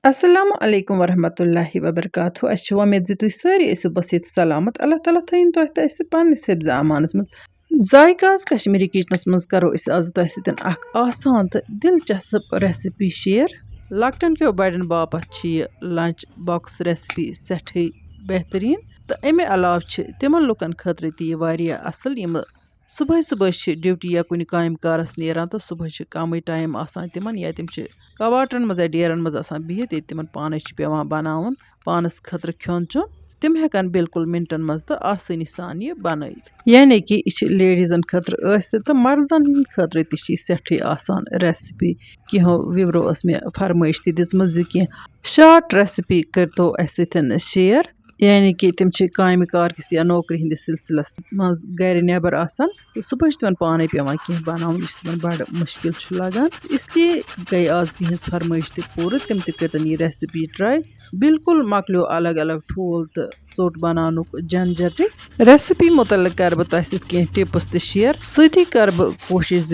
Assalamu alaikum warahmatullahi wabarakatuh. Ashu wamid zi tui sari isu basit salamat. Allah Ta'ala thain to ta isi pannis sebza amanas maz. Zaykaz Kashmiri kitchens maz karo isi az to isi ak asan te dilchasp recipe share. Laktan kyo baden bapat chi lunch box recipe sethi behtareen. Ta eme alav chi timan lukan khatre ti wariya asal yim सुबह सुबह duty या कुछ काम cars नेरान तो सुबह कम time आसान तिमन या तिम कवाटन मज डेरन मज आसान बिहित ये तिमन पाने पेवान बनावन पानस खतर खोन चोन तिम हेकन बिल्कुल मिनटन मज तो आसानी सान ये बनइट यानी कि यह लेडीजन खतर तो मर्दन खतर ती सठी आसान रेसिपी कहो विवरो मे फरमाइश दिज्म कह शार्ट रेसिपी कर तो अस शेयर यानी कि तम काम कार किस या नौकरी हंदिस सिलसिलस मज गर नबर आसान तो सुबह तमन पाने पेवान कह बनावन तमन बड़ मुश्किल लगान इसलिए गई आज तिहज फरमाइश पूर तम तन यह रेसिपी ट्राई बिल्कुल मकलो अलग अलग ठोल तो चोट बनान झंझट रेसिपी मुतल कर बह कह टिप्स तो शेयर सती कर बह कोशिश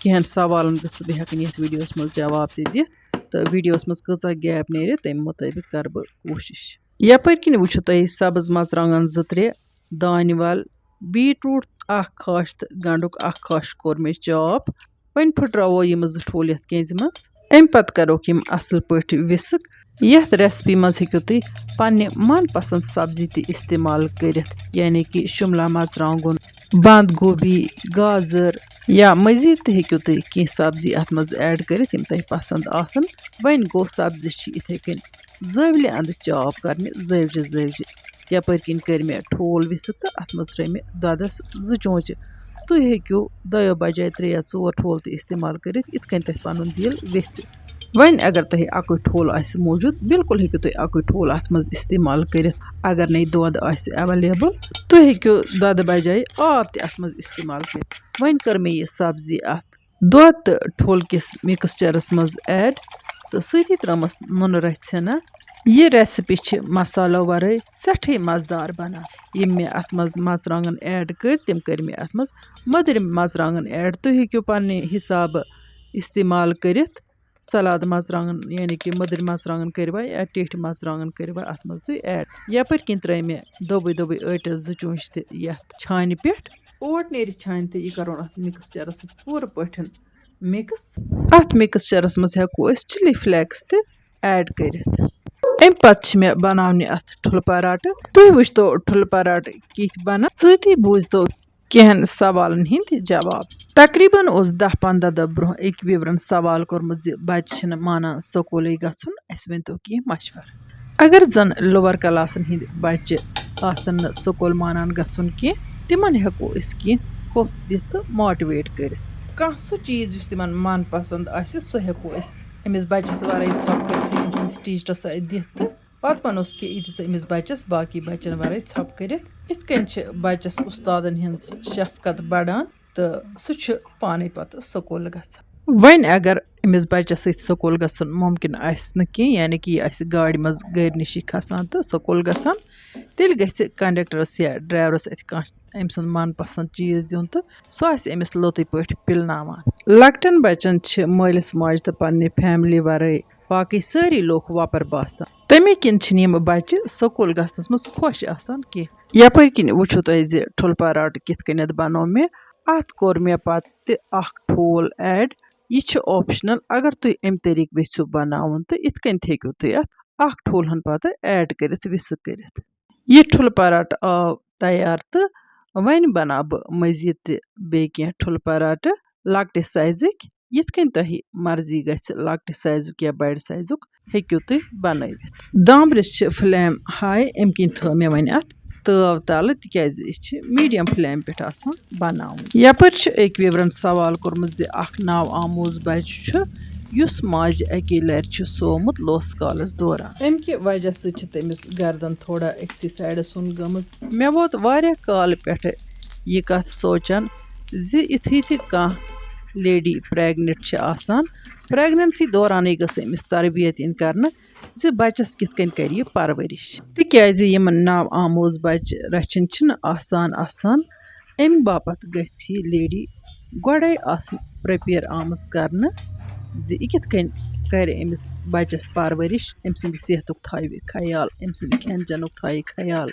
कहन सवालन गस बह हेकन ये वीडियोस मज जवाब दित तो वीडियोस मज कचा गैप नेर तम मुताबिक कर बह कोशिश यपर किन वुचु तुम सब्ज मरचांगन 2-3 दान वल बीटरूट खाश तो गंडुक खाश कोर मे चॉप वन फुटरावो यम 2 ठोल यथ केंज मज अम पत करोक यम असल पट विस्क यथ रेसिपी मज हेकु तुम पन्ने मन पसंद सब्जी ति इस्तेमाल करित यानी कि शिमला मरचांगन बंद गोभी गाजर या मजीद ते हेकु तुम कह सब्जी अत मज ऐड करित यम तुम पसंद आसन वन गो सब्जी इथे कन जवल अंद चॉप करने जवजि जवजि यपर किन कर मे ठोल विसक तो अत मज त्रे मे ददस 2 चोंच तुम हेकु 2 बजाय 3 या 4 ठोल तो इस्तेमाल करित इत कन तुम पनुन दिल वेच वन अगर तुम अक ठोल आस मौजूद बिल्कुल हेकु तुम अक ठोल अत मज इस्तेमाल करित अगर नहीं दोद आस अवेलेबल तुम हेकु दोद बजाय आब ते अत मज इस्तेमाल कर वन कर मे यह सब्जी अत दोद तो ठोल किस मिक्सचरस मज ऐड तो सती त्रमस नुन रचना यह रेसिपी मसालो वरे सठी मजदार बना यम मे अत मज मरचांगन ऐड कर तम कर मे अत मज मदर मरचांगन ऐड तुम हेकु पन्ने हिसाब इस्तेमाल करित सलाद मरचांगन यानी कि मदर मरचांगन करवा या टेठ मरचांगन करवा अत मज तुम ऐड यपर किन त्रे मे दोबे दोबे अटस 2 चोंच त यथ छान पे ओट नेर छान तो यह करोन अत मिक्सचरस पूर पठन मिक्स अत मिक्सचरस मज हेको चिली फ्लेक्स ते ऐड करित अम पत मे बनावने अत ठुल पराठ तुम वुचतो ठुल पराठ किथ बना सती बूझतो कहन सवालन हिंद जवाब तकरीबन 10-15 दह ब्रोह एक विवरण सवाल कोरमुत बच्चे माना स्कूल गुन अस वनतो कह मशवर अगर जन लोअर क्लासन हिंद बच्चे आसन स्कूल मानान गुन कह तिमन हेको कह कोस दित मोटिवेट कर कह सो चीज तिमन मन पसंद सो हेको अमिस बच्चस वर छप कर टीचरस दित पत वनोस कि यह अमिस बच्चस बाकी बच्चन वर छप कर बच्चस उस्तादन हिंस शफकत बढ़ान तो सह पाने पत स्कूल गछान वन अगर अमिस बच्चस स्कूल गछन मुमकिन कह यानी कि यह गाड़ी मज गर निश खसान तो स्कूल गछान तेल गछ कंडक्टरस या ड्राइवरस अम सुन मन पसंद चीज दिन तो सह अमिस लोत पे पिलनावान लकटन बच्चन मालिस माज तो पन्ने फैमिली वरे बाकी सारी लोग वपर बासान तमे किन यम बच्चे स्कूल गसनस मज खुश आसान कह यपर किन वुचु तुम ठुल पराठ किथ कनियत बनो मे अत कोर मे पत ठोल ऐड यह ऑप्शनल अगर तुम अम तरीक वेचु बनावन तो इत कन हेकु तुम अत ठोलन पत ऐड करित विस्क करित यह ठुल पराठ आव तैयार तो वन बना बह मजीद ते कह ठुल पराठ लकटे साइजिक यथ कन तुम मर्जी गछ लकटे साइजुक या बड़ साइजुक हेकु तुम बनवित दामरस फ्लेम हाई अम किन थो मे वन अत तव तल तिज मीडियम फ्लेम पे बनावन यपर एक विवरण सवाल कोरमुत नाव आमोज बच्चे युस माज अके लर सोमुत लोस कालस दौरान अम कि वजह समिस गर्दन थोड़ा अक्सी साइडस उन गमज मे वोत वारिया काल पे यह कथ सोचान युथी तह कह लेडी प्रेगनेंट आसान प्रेगनेंसी दौरान गमिस तरबियत इन कर बच्चस कित कन कर यह परवरिश तिज यम नाव आमोज बच्चे रचन आसान आसान अम बापत गि लेडी गोड़े प्रिपेयर आम कर यह कित कन کرِ أمِس بَچَس پَرؤرِش أمۍ سٕنٛدِ صحتُک تھاوِ خیال أمۍ سٕنٛدِ کھٮ۪ن چٮ۪نُک تھاوِ خیال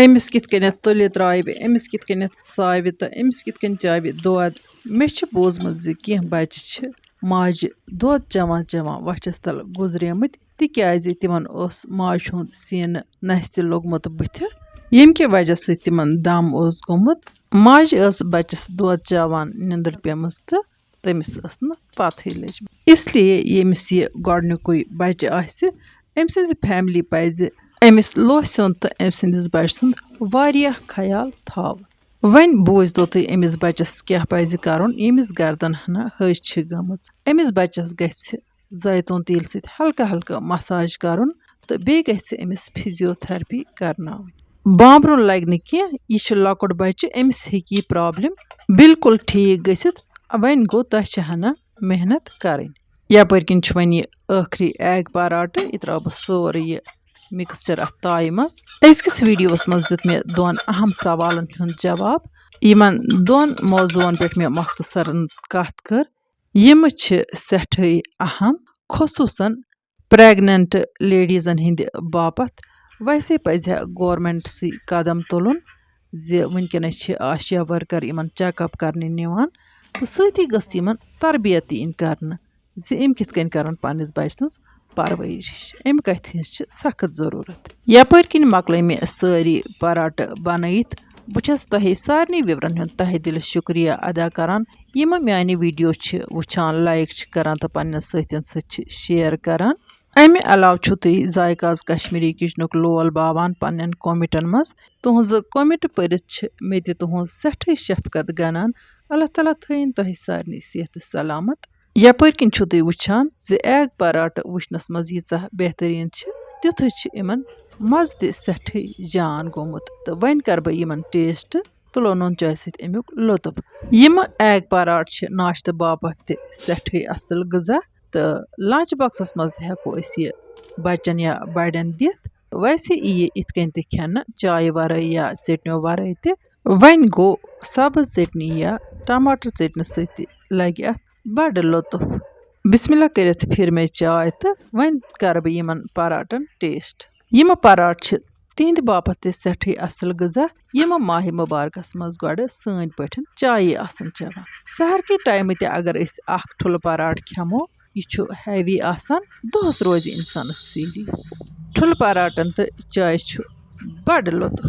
أمِس کِتھ کٔنٮ۪تھ تُلہِ ترٛاوِ أمِس کِتھ کٔنٮ۪تھ ساوِ تہٕ أمِس کِتھ کٔنۍ چاوِ دۄد مےٚ چھُ بوٗزمُت زِ کینٛہہ بَچہِ چھِ ماجہِ دۄد چٮ۪وان چٮ۪وان وَچھَس تَل گُزریمٕتۍ تِکیٛازِ تِمن اوس ماجہِ ہُنٛد سیٖنہٕ نستہِ لوٚگمُت بٕتھِ ییٚمہِ کہِ وجہ سۭتۍ تِمن دم اوس گوٚمُت ماجہِ ٲس بَچَس دۄد چاوان نیندٕر پیٚمٕژ تہٕ تٔمِس ٲس نہٕ پَتہٕے لٔجمٕژ اِسلیے ییٚمِس یہِ گۄڈنیُکُے بَچہِ آسہِ أمۍ سٕنٛزِ فیملی پَزِ أمِس لوسہِ ہُنٛد تہٕ أمۍ سٕنٛدِس بَچہِ سُنٛد واریاہ خیال تھاوُن وۄنۍ بوٗزتو تُہۍ أمِس بَچَس کیٛاہ پَزِ کَرُن ییٚمِس گردن ہنا ۂج چھِ گٔمٕژ أمِس بَچَس گژھِ زیتوٗن تیٖلہِ سۭتۍ ہلکہٕ ہلکہٕ مساج کَرُن تہٕ بیٚیہِ گژھِ أمِس فِزیوتھرپی کرناوٕنۍ بامبرُن لگہِ نہٕ کینٛہہ یہِ چھُ لۄکُٹ بَچہِ أمِس ہیٚکہِ یہِ پرابلِم بالکُل ٹھیٖک گٔژھِتھ وۄنۍ گوٚو تۄہہِ چھِ ہنا محنت کَرٕنۍ یَپٲرۍ کِنۍ چھُ وۄنۍ یہِ ٲخری ایگ پراٹہٕ یہِ ترٛاوٕ بہٕ سورُے یہِ مِکسچر اَتھ تایہِ منٛز أزکِس ویٖڈیوَس منٛز دیُت مےٚ دۄن اہم سوالن ہُنٛد جواب یِمن دۄن موضوٗعن پٮ۪ٹھ مےٚ مختصرن کَتھ کٔر یِمہٕ چھِ سٮ۪ٹھٕے اہم خصوٗصن پریگننٹ لیڈیٖزن ہِنٛدِ باپتھ ویسے پَزِ ہا گورمنٹسٕے قدم تُلُن زِ وٕنکیٚنس چھِ آشیا ؤرکر یِمن چیک اپ کرنہِ نِوان تہٕ سۭتی گٔژھ یِمن تربیت تہِ یِنۍ کرنہٕ زِ یِم کِتھ کٔنۍ کرن پننِس بچہِ سٕنٛز پرؤرِش اَمہِ کَتھِ ہِنٛز چھِ سخت ضروٗرت یپٲرۍ کِنۍ مۄکلٲے مےٚ سٲری پراٹہٕ بنٲیِتھ بہٕ چھَس تۄہہِ سارنٕے وِورن ہُنٛد تہہِ دِلہِ شُکریہ ادا کران یِمہٕ میانہِ ویٖڈیو چھِ وٕچھان لایک چھِ کران تہٕ پننٮ۪ن سٲتھٮ۪ن سۭتۍ چھِ شیر کران اَمہِ علاوٕ چھُو تُہۍ ذایقاز کشمیٖری کِچنُک لول باوان پننٮ۪ن کومنٹن منٛز تُہنٛزٕ کومنٹ پٔرِتھ چھِ مےٚ تہِ تُہنٛز سٮ۪ٹھٕے شفقت گنان اللہ تعالیٰ تھٲیِن تۄہہِ سارنٕے صحتہٕ سلامت یپٲرۍ کِنۍ چھُو تُہۍ وٕچھان زِ ایگ پراٹہٕ وٕچھنس منٛز ییٖژاہ بہتریٖن چھِ تیُتھُے چھِ یِمن مزٕ تہِ سٮ۪ٹھٕے جان گوٚمُت تہٕ وۄنۍ کرٕ بہٕ یِمن ٹیسٹ تُلو نوٗن چاے سۭتۍ امیُک لُطف یِمہٕ ایگ پراٹہٕ چھِ ناشتہٕ باپتھ تہِ سٮ۪ٹھٕے اصل غذا تہٕ لنچ باکسس منٛز تہِ ہٮ۪کو أسۍ یہِ بچن یا بڑٮ۪ن دِتھ ویسے یہِ یِتھ کٔنۍ تہِ کھٮ۪نہٕ چایہِ ورٲے یا ژیٹنیو ورٲے تہِ وۄنۍ گوٚو سبٕز ژیٹنہِ یا ٹماٹر ژیٹنہٕ سۭتۍ تہِ لگہِ اتھ بڑٕ لُطف بسم اللہ کٔرِتھ پھِر مےٚ چاے تہٕ وۄنۍ کرٕ بہٕ یِمن پراٹن ٹیسٹ یِمہٕ پراٹہٕ چھِ تِہنٛدِ باپتھ تہِ سٮ۪ٹھٕے اصل غذا یِمہٕ ماہِ مُبارکس منٛز گۄڈٕ سٲنۍ پٲٹھۍ چایہِ آسان چٮ۪وان سحر کہِ ٹایمہٕ تہِ اگر أسۍ اکھ ٹھُلہٕ پراٹہٕ کھٮ۪مو یہِ چھُ ہیوی آسان دۄہس روزِ اِنسانس سیٖری ٹھُلہٕ پراٹن تہٕ چایہِ چھُ بڑٕ لُطف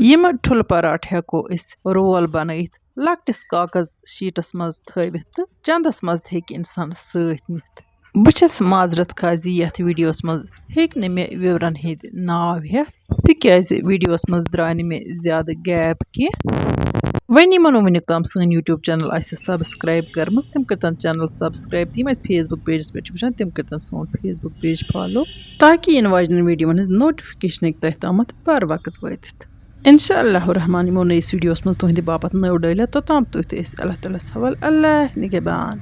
یِمہٕ ٹھُلہٕ پراٹہٕ ہٮ۪کو أسۍ رول بنٲیِتھ لۄکٹِس کاغذ شیٖٹس منٛز تھٲوِتھ تہٕ چندس منٛز تہِ ہیٚکہِ اِنسان سۭتۍ نِتھ بہٕ چھَس معذرت خاص زِ یتھ ویٖڈیوس منٛز ہیٚکۍ نہٕ مےٚ وِورن ہِنٛدۍ ناو ہٮ۪تھ تِکیٛازِ ویٖڈیوس منٛز درٛاے نہٕ مےٚ زیادٕ گیپ کینٛہہ وۄنۍ یِمن نہٕ وُنیُک تام سٲنۍ یوٗٹیوب چینل آسہِ سبسکرایب کٔرمٕژ تِم کٔرتن چینل سبسکرایب تِم اَسہِ فیس بُک پیجس پٮ۪ٹھ چھِ وٕچھان تِم کٔرتن سون فیس بُک پیج فالو تاکہِ یِنہٕ واجنٮ۪ن ویٖڈیوون ہٕنٛز نوٹفکیشن ہیٚکہِ تۄہہِ تامتھ بر وقت وٲتِتھ انشاء اللہ الرحمٰن یِمو نٔیِس ویٖڈیوس منٛز تُہنٛدِ باپتھ نٔو ڈٲلِتھ توٚتام تُہۍ تہِ أسۍ اللہ تعالیٰ ہس حوال اللہ نِگہبان